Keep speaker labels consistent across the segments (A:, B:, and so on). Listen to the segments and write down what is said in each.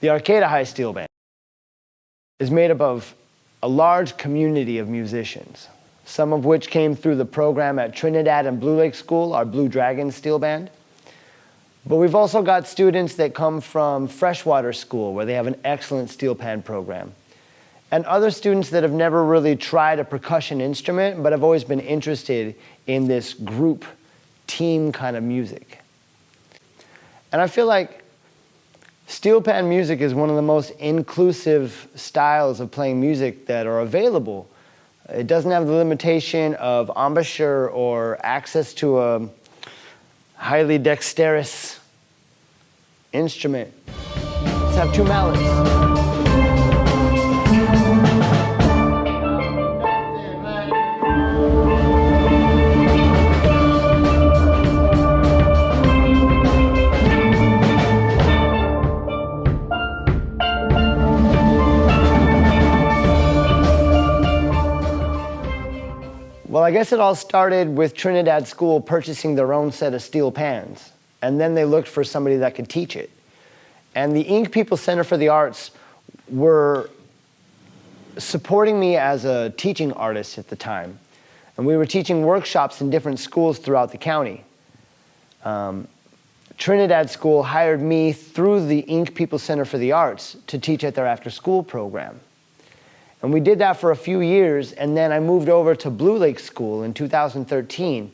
A: The Arcata High Steel Band is made up of a large community of musicians, some of which came through the program at Trinidad and Blue Lake School, our Blue Dragon Steel Band. But we've also got students that come from Freshwater School, where they have an excellent steel pan program. And other students that have never really tried a percussion instrument, but have always been interested in this group, team kind of music. And I feel like steel pan music is one of the most inclusive styles of playing music that are available. It doesn't have the limitation of embouchure or access to a highly dexterous instrument. Let's have two mallets. Well, I guess it all started with Trinidad School purchasing their own set of steel pans, and then they looked for somebody that could teach it. And the Ink People Center for the Arts were supporting me as a teaching artist at the time, and we were teaching workshops in different schools throughout the county. Trinidad School hired me through the Ink People Center for the Arts to teach at their after-school program. And we did that for a few years, and then I moved over to Blue Lake School in 2013.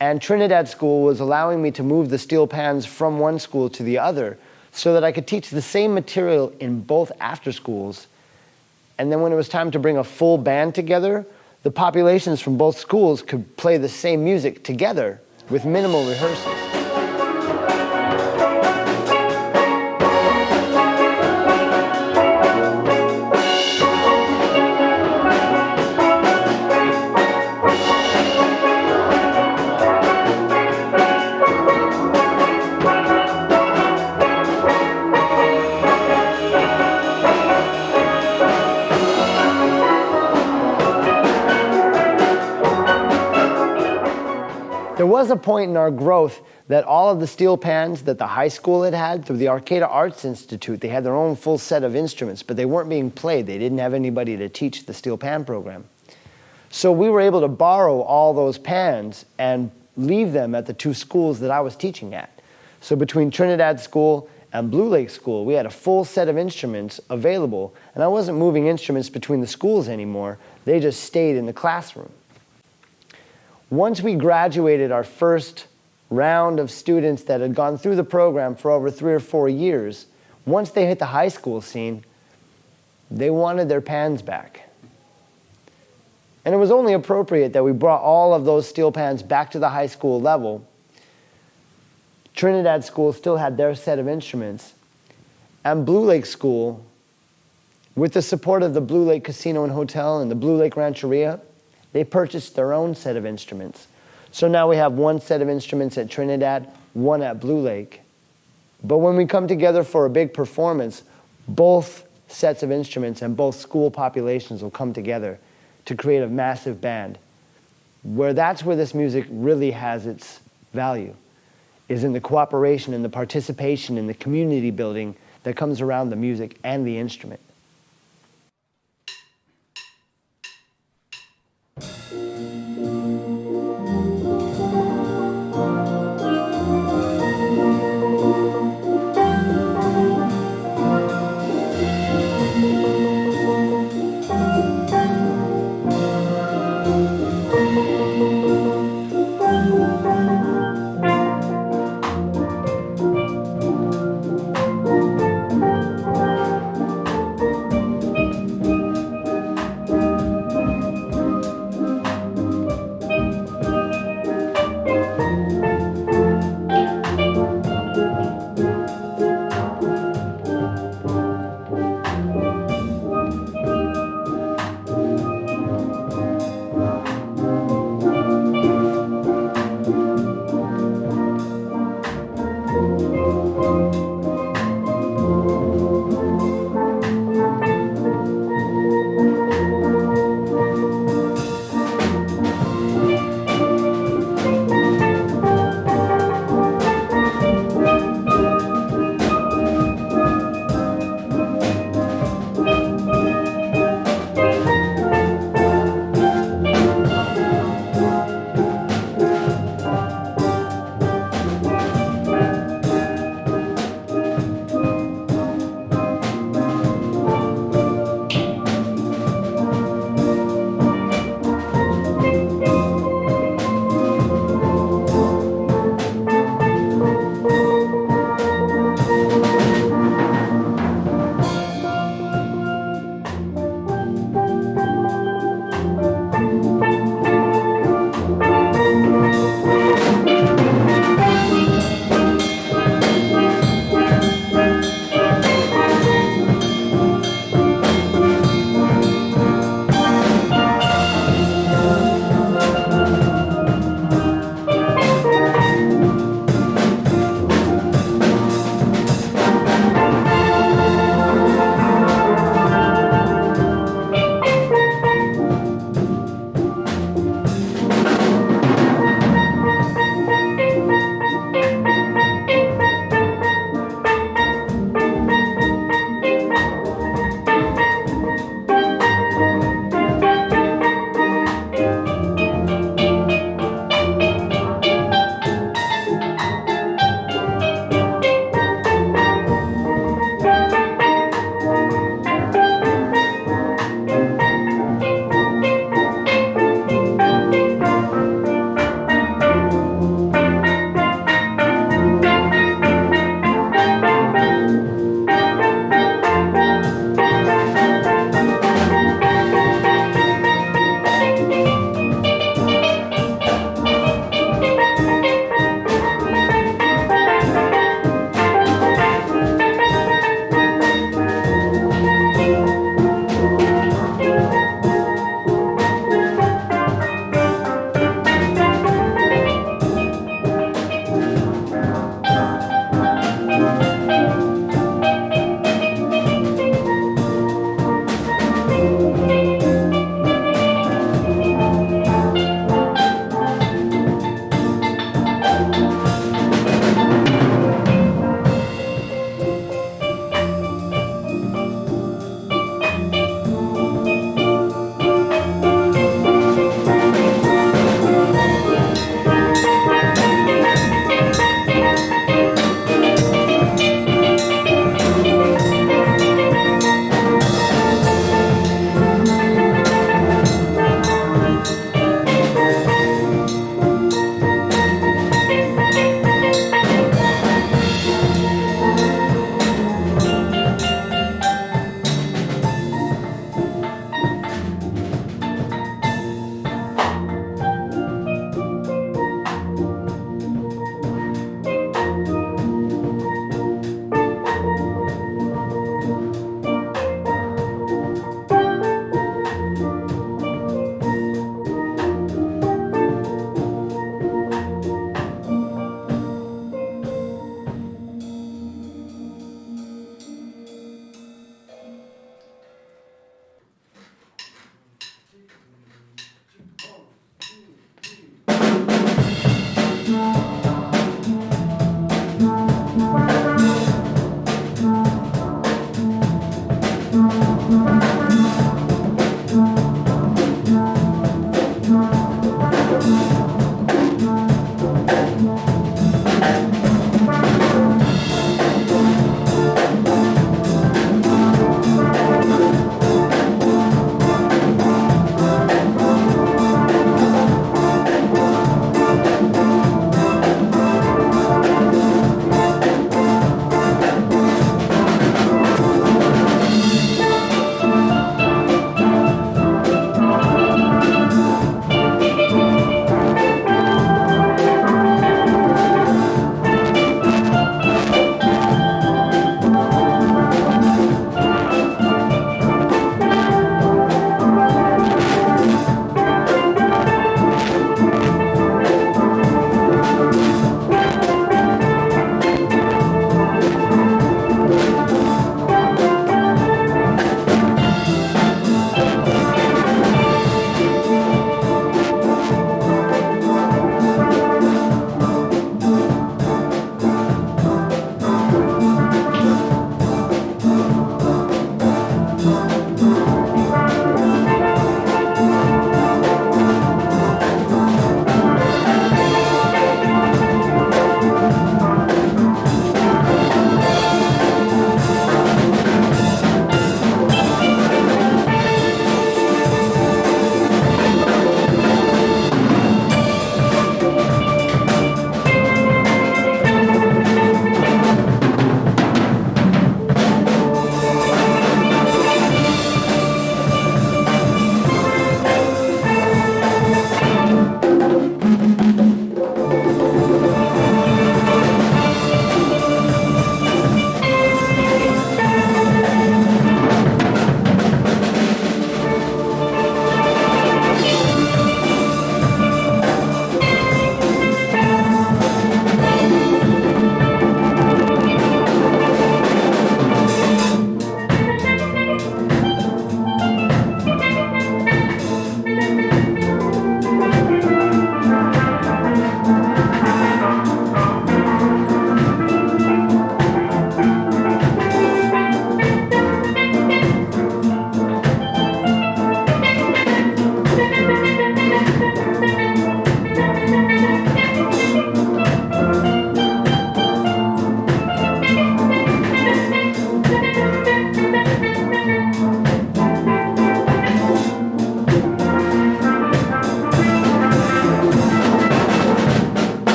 A: And Trinidad School was allowing me to move the steel pans from one school to the other so that I could teach the same material in both after schools. And then when it was time to bring a full band together, the populations from both schools could play the same music together with minimal rehearsals. There was a point in our growth that all of the steel pans that the high school had through the Arcata Arts Institute, they had their own full set of instruments, but they weren't being played. They didn't have anybody to teach the steel pan program. So we were able to borrow all those pans and leave them at the two schools that I was teaching at. So between Trinidad School and Blue Lake School, we had a full set of instruments available, and I wasn't moving instruments between the schools anymore. They just stayed in the classroom. Once we graduated our first round of students that had gone through the program for over 3 or 4 years, once they hit the high school scene, they wanted their pans back. And it was only appropriate that we brought all of those steel pans back to the high school level. Trinidad School still had their set of instruments, and Blue Lake School, with the support of the Blue Lake Casino and Hotel and the Blue Lake Rancheria, they purchased their own set of instruments. So now we have one set of instruments at Trinidad, one at Blue Lake. But when we come together for a big performance, both sets of instruments and both school populations will come together to create a massive band. That's where this music really has its value, is in the cooperation and the participation and the community building that comes around the music and the instrument.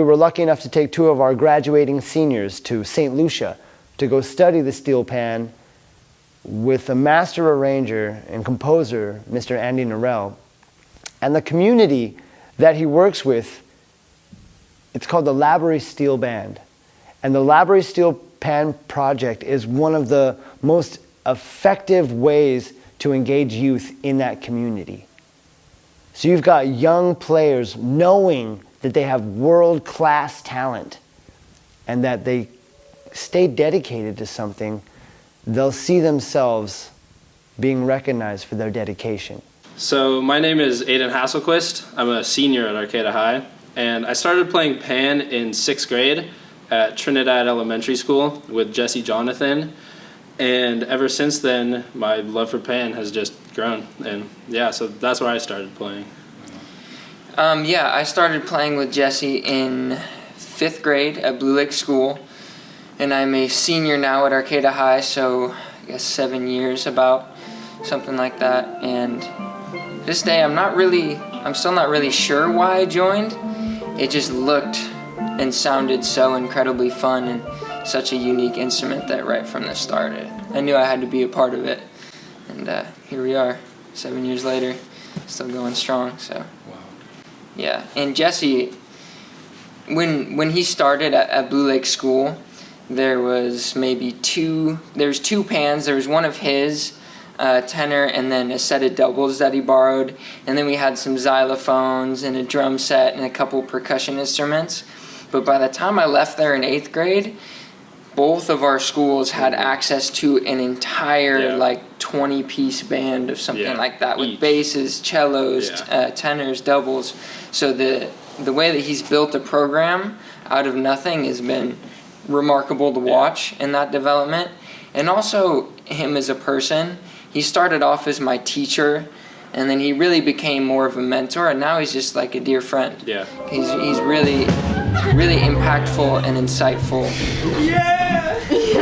A: we were lucky enough to take 2 of our graduating seniors to St. Lucia to go study the steel pan with the master arranger and composer, Mr. Andy Norell. And the community that he works with, it's called the Laborie Steel Band. And the Laborie Steel Pan project is one of the most effective ways to engage youth in that community. So you've got young players knowing that they have world-class talent and that they stay dedicated to something, they'll see themselves being recognized for their dedication.
B: So my name is Aidan Hasselquist. I'm a senior at Arcata High, and I started playing pan in 6th grade at Trinidad Elementary School with Jesse Jonathan, and ever since then my love for pan has just grown, and yeah, so that's where I started playing.
C: I started playing with Jesse in 5th grade at Blue Lake School, and I'm a senior now at Arcata High, so I guess 7 years about, something like that. And this day I'm still not really sure why I joined. It just looked and sounded so incredibly fun and such a unique instrument that right from the start I knew I had to be a part of it. And here we are, 7 years later, still going strong. So, wow. Yeah, and Jesse, when he started at Blue Lake School, there was two pans. There was one of his, tenor, and then a set of doubles that he borrowed. And then we had some xylophones and a drum set and a couple percussion instruments. But by the time I left there in 8th grade, both of our schools had access to an entire 20-piece band of something like that, with basses, cellos, tenors, doubles. So the way that he's built a program out of nothing has been remarkable to watch in that development. And also him as a person. He started off as my teacher, and then he really became more of a mentor, and now he's just like a dear friend. Yeah. He's really impactful and insightful.
A: Yeah! He's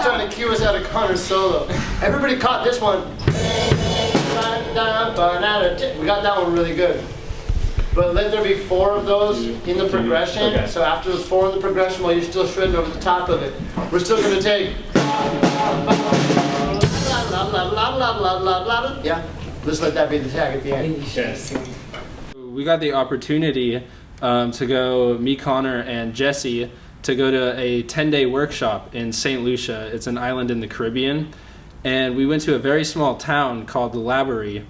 A: trying to cue us out of Conor's solo. Everybody caught this one. We got that one really good. But let there be 4 of those in the progression. Okay. So after those 4 in the progression, while you're still shredding over the top of it, we're still going to take. Yeah. Let's let that be the tag at the end.
B: Yes. We got the opportunity to go, me, Connor, and Jesse, to go to a 10-day workshop in St. Lucia. It's an island in the Caribbean. And we went to a very small town called Laborie.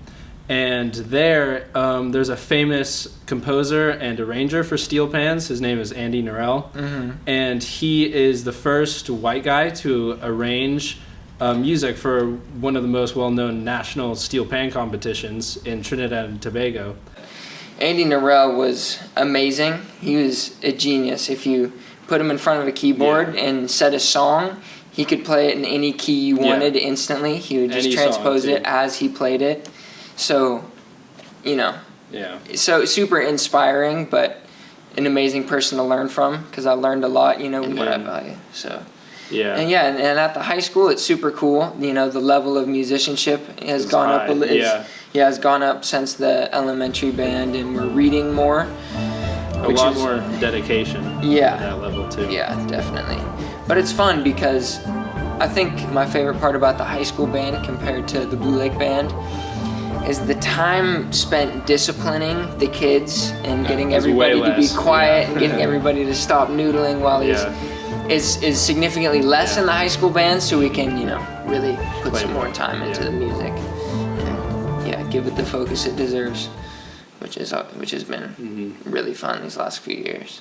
B: And there's a famous composer and arranger for steel pans. His name is Andy Norell. Mm-hmm. And he is the first white guy to arrange music for one of the most well-known national steel pan competitions in Trinidad and Tobago.
C: Andy Norell was amazing. He was a genius. If you put him in front of a keyboard and set a song, he could play it in any key you wanted instantly. He would just transpose it as he played it. So, so super inspiring, but an amazing person to learn from, because I learned a lot, what I value. So. Yeah. And and at the high school, it's super cool. The level of musicianship has gone up. Has gone up since the elementary band, and we're reading more.
B: A lot more dedication.
C: Yeah.
B: At that level too.
C: Yeah, definitely. But it's fun because I think my favorite part about the high school band compared to the Blue Lake band is the time spent disciplining the kids and getting everybody to be quiet and getting everybody to stop noodling while he's. Is significantly less in the high school band, so we can, really put some more time into the music. And, give it the focus it deserves, which has been really fun these last few years.